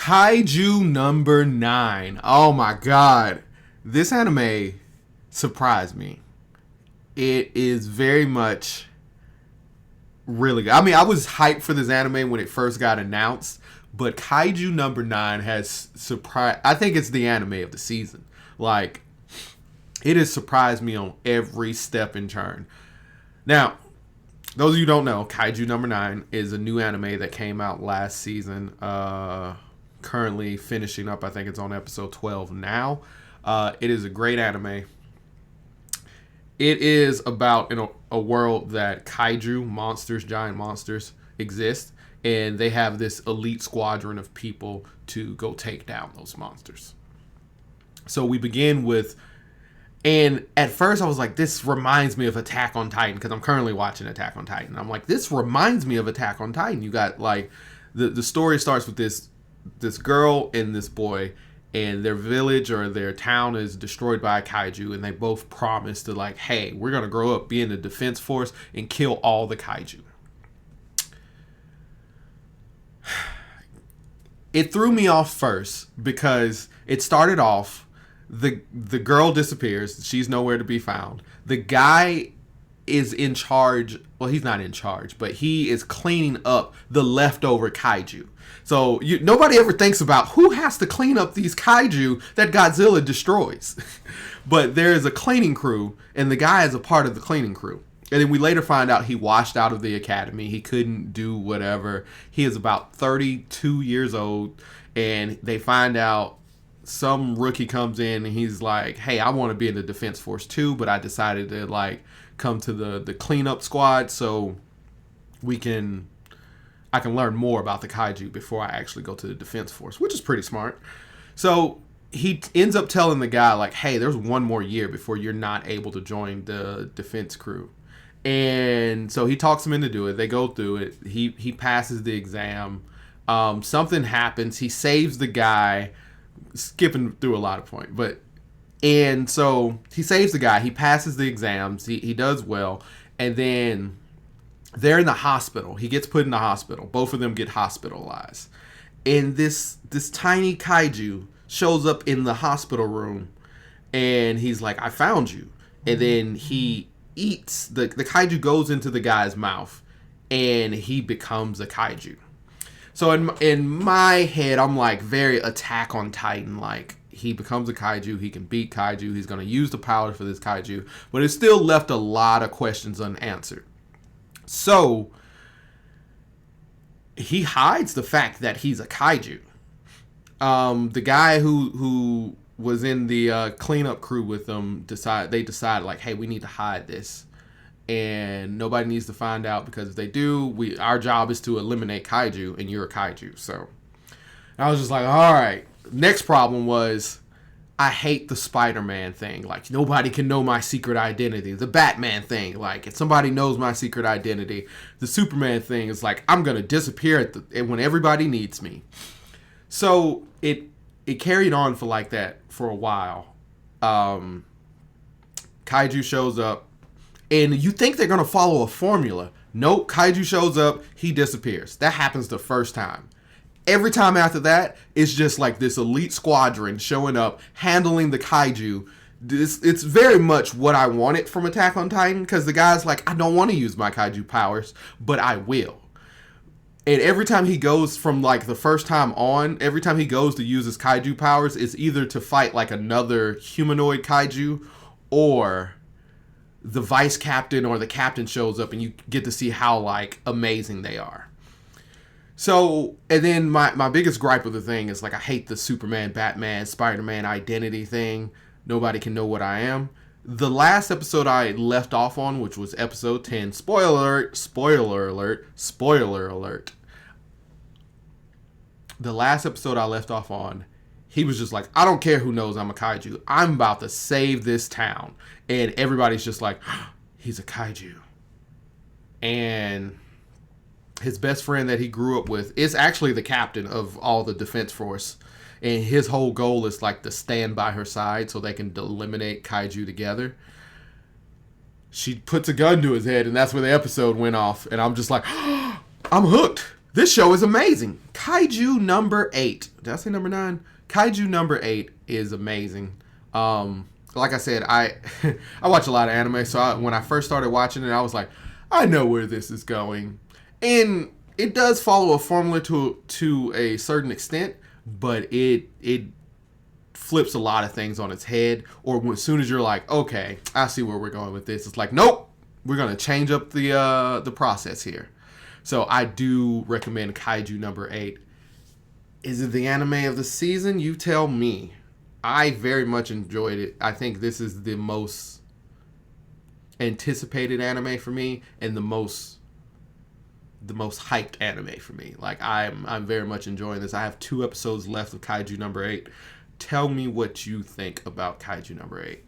Kaiju number 9. Oh my god. This anime surprised me. It is very much really good. I mean, I was hyped for this anime when it first got announced, but Kaiju number 9 has surprised. I think it's the anime of the season. Like, it has surprised me on every step and turn. Now, those of you who don't know, Kaiju number 9 is a new anime that came out last season. Currently finishing up. I think it's on episode 12 now. It is a great anime. It is about a world that kaiju monsters, giant monsters, exist, and they have this elite squadron of people to go take down those monsters. So we begin with, and at first I was like, this reminds me of Attack on Titan, because I'm currently watching Attack on Titan. I'm like, this reminds me of Attack on Titan. You got like, the story starts with this girl and this boy, and their village or their town is destroyed by a kaiju, and they both promise to, like, hey, we're going to grow up, be in the defense force, and kill all the kaiju. It threw me off first because it started off, the girl disappears, she's nowhere to be found. The guy is in charge, well, he's not in charge, but he is cleaning up the leftover kaiju. So nobody ever thinks about who has to clean up these kaiju that Godzilla destroys. But there is a cleaning crew, and the guy is a part of the cleaning crew. And then we later find out he washed out of the academy. He couldn't do whatever. He is about 32 years old, and they find out some rookie comes in, and he's like, hey, I want to be in the defense force too, but I decided to, like, come to the cleanup squad so I can learn more about the kaiju before I actually go to the defense force, which is pretty smart. So he ends up telling the guy, like, hey, there's one more year before you're not able to join the defense crew. And so he talks him into do it. They go through it. He passes the exam. Something happens. He saves the guy, skipping through a lot of points. And so he saves the guy. He passes the exams. He does well. And then they're in the hospital. He gets put in the hospital. Both of them get hospitalized. And this tiny kaiju shows up in the hospital room. And he's like, I found you. And then he eats, the kaiju goes into the guy's mouth. And he becomes a kaiju. So in my head, I'm like very Attack on Titan. Like, he becomes a kaiju. He can beat kaiju. He's going to use the power for this kaiju. But it still left a lot of questions unanswered. So he hides the fact that he's a kaiju. The guy who was in the cleanup crew with them decided like, hey, we need to hide this, and nobody needs to find out, because if they do, our job is to eliminate kaiju, and you're a kaiju. So I was just like, all right. Next problem was, I hate the Spider-Man thing. Like, nobody can know my secret identity. The Batman thing, like, if somebody knows my secret identity. The Superman thing is like, I'm gonna disappear when everybody needs me. So it carried on for like that for a while. Kaiju shows up, and you think they're gonna follow a formula. Nope, Kaiju shows up, he disappears. That happens the first time. Every time after that, it's just like this elite squadron showing up, handling the kaiju. It's very much what I wanted from Attack on Titan, because the guy's like, I don't want to use my kaiju powers, but I will. And every time he goes from, like, the first time on, every time he goes to use his kaiju powers, it's either to fight, like, another humanoid kaiju, or the vice captain or the captain shows up, and you get to see how, like, amazing they are. So, and then my biggest gripe with the thing is, like, I hate the Superman, Batman, Spider-Man identity thing. Nobody can know what I am. The last episode I left off on, which was episode 10, spoiler alert. The last episode I left off on, he was just like, I don't care who knows I'm a kaiju. I'm about to save this town. And everybody's just like, he's a kaiju. And his best friend that he grew up with is actually the captain of all the defense force. And his whole goal is, like, to stand by her side so they can eliminate kaiju together. She puts a gun to his head, and that's where the episode went off. And I'm just like, I'm hooked. This show is amazing. Kaiju number 8. did I say number 9? Kaiju number 8 is amazing. Like I said, I I watch a lot of anime, so when I first started watching it, I was like, I know where this is going, and it does follow a formula to a certain extent, but it flips a lot of things on its head. Or as soon as you're like, okay, I see where we're going with this, it's like, nope, we're gonna change up the process here. So I do recommend Kaiju number 8. Is it the anime of the season? You tell me. I very much enjoyed it. I think this is the most anticipated anime for me, and the most hyped anime for me. Like, I'm very much enjoying this. I have 2 episodes left of Kaiju number 8. Tell me what you think about Kaiju number 8.